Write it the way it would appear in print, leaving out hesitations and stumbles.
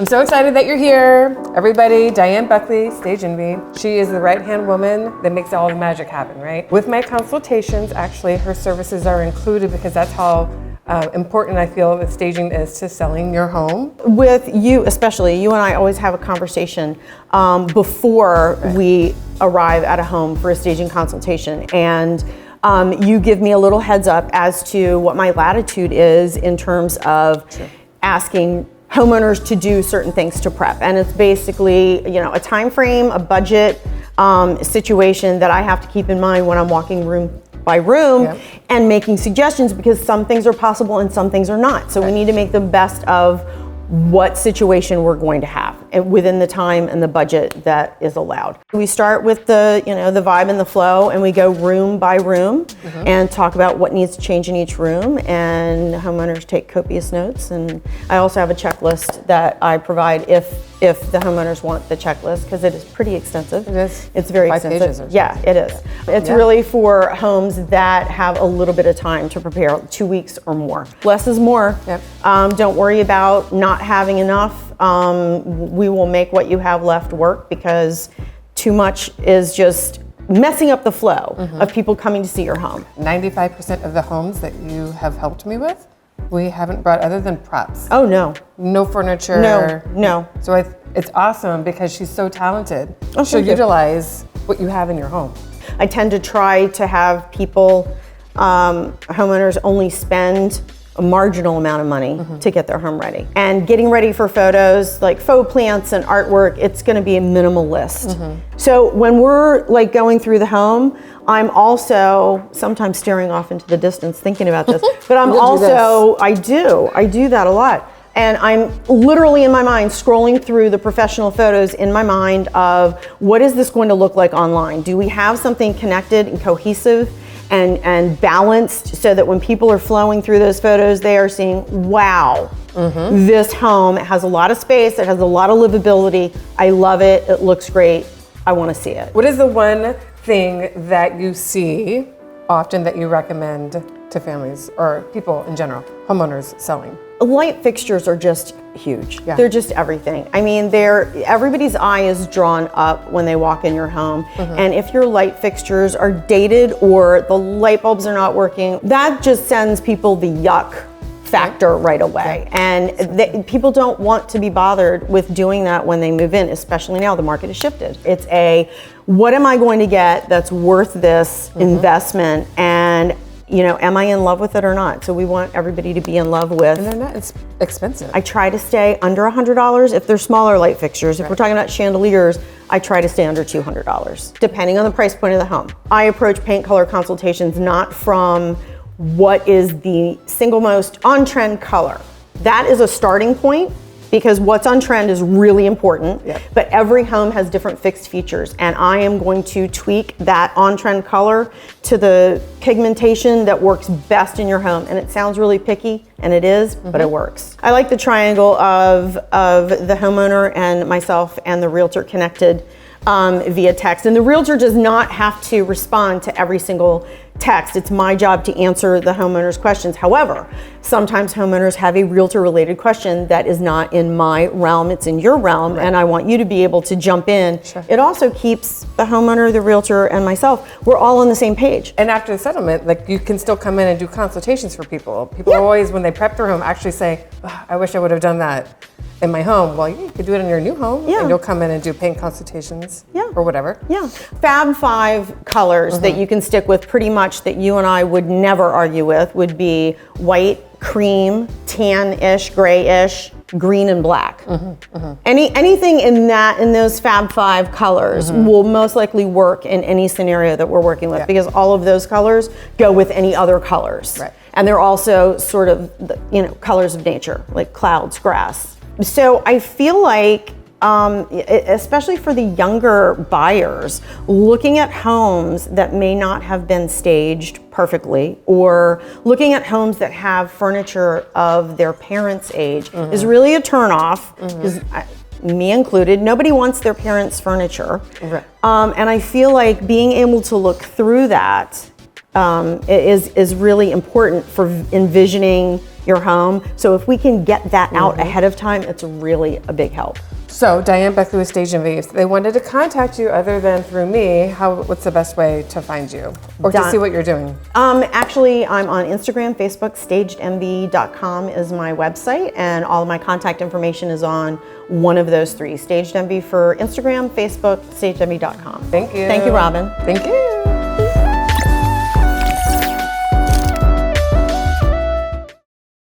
I'm so excited that you're here. Everybody, Dianne Buckley, stage envy. She is the right-hand woman that makes all the magic happen, right? With my consultations, actually, her services are included because that's how important I feel that staging is to selling your home. With you especially, you and I always have a conversation before we arrive at a home for a staging consultation. And you give me a little heads up as to what my latitude is in terms of asking homeowners to do certain things to prep. And it's basically, a time frame, a budget situation that I have to keep in mind when I'm walking room by room and making suggestions, because some things are possible and some things are not. So we need to make the best of what situation we're going to have within the time and the budget that is allowed. We start with the vibe and the flow, and we go room by room and talk about what needs to change in each room, and homeowners take copious notes. And I also have a checklist that I provide if the homeowners want the checklist, because it is pretty extensive. It is. It's very 5 pages extensive. or Yeah, it is. It's really for homes that have a little bit of time to prepare, 2 weeks or more. Less is more. Don't worry about not having enough. We will make what you have left work, because too much is just messing up the flow of people coming to see your home. 95% of the homes that you have helped me with, we haven't brought other than props. Oh, no. No furniture. No. So it's awesome because she's so talented. Oh, she'll utilize what you have in your home. I tend to try to have people, homeowners, only spend a marginal amount of money to get their home ready. And getting ready for photos, like faux plants and artwork, it's gonna be a minimal list. So when we're going through the home, I'm also sometimes staring off into the distance thinking about this, but I'm also, I do that a lot. And I'm literally in my mind scrolling through the professional photos in my mind of what is this going to look like online? Do we have something connected and cohesive and balanced, so that when people are flowing through those photos, they are seeing, wow, this home has a lot of space, it has a lot of livability, I love it, it looks great, I wanna see it. What is the one thing that you see often that you recommend to families or people in general, homeowners selling? Light fixtures are just huge. Yeah. They're just everything. I mean, everybody's eye is drawn up when they walk in your home. And if your light fixtures are dated or the light bulbs are not working, that just sends people the yuck factor right away. And people don't want to be bothered with doing that when they move in, especially now the market has shifted. It's what am I going to get that's worth this investment? And am I in love with it or not? So we want everybody to be in love with. And they're not expensive. I try to stay under $100 if they're smaller light fixtures. If we're talking about chandeliers, I try to stay under $200, depending on the price point of the home. I approach paint color consultations not from what is the single most on-trend color. That is a starting point, because what's on trend is really important, but every home has different fixed features, and I am going to tweak that on-trend color to the pigmentation that works best in your home. And it sounds really picky, and it is, but it works. I like the triangle of the homeowner and myself and the realtor connected via text. And the realtor does not have to respond to every single text. It's my job to answer the homeowner's questions. However, sometimes homeowners have a realtor-related question that is not in my realm, it's in your realm, and I want you to be able to jump in. It also keeps the homeowner, the realtor, and myself, we're all on the same page. And after the settlement, you can still come in and do consultations for people. People always, when they prep their home, actually say, oh, I wish I would have done that in my home. Well, you could do it in your new home, and you'll come in and do paint consultations or whatever. Fab 5 colors that you can stick with pretty much, that you and I would never argue with, would be white, cream, tan-ish, grayish, green, and black. Anything in those Fab 5 colors will most likely work in any scenario that we're working with, because all of those colors go with any other colors. And they're also sort of, colors of nature, like clouds, grass. So I feel like, especially for the younger buyers, looking at homes that may not have been staged perfectly, or looking at homes that have furniture of their parents' age is really a turnoff. Because me included, nobody wants their parents' furniture. And I feel like being able to look through that is really important for envisioning your home. So if we can get that out ahead of time, it's really a big help. So Dianne Buckley with Stage Envy, if they wanted to contact you other than through me, what's the best way to find you or to see what you're doing? Actually, I'm on Instagram, Facebook, stagedmv.com is my website, and all of my contact information is on one of those three, Staged Envy for Instagram, Facebook, stagedmv.com. Thank you. Thank you, Robin. Thank you.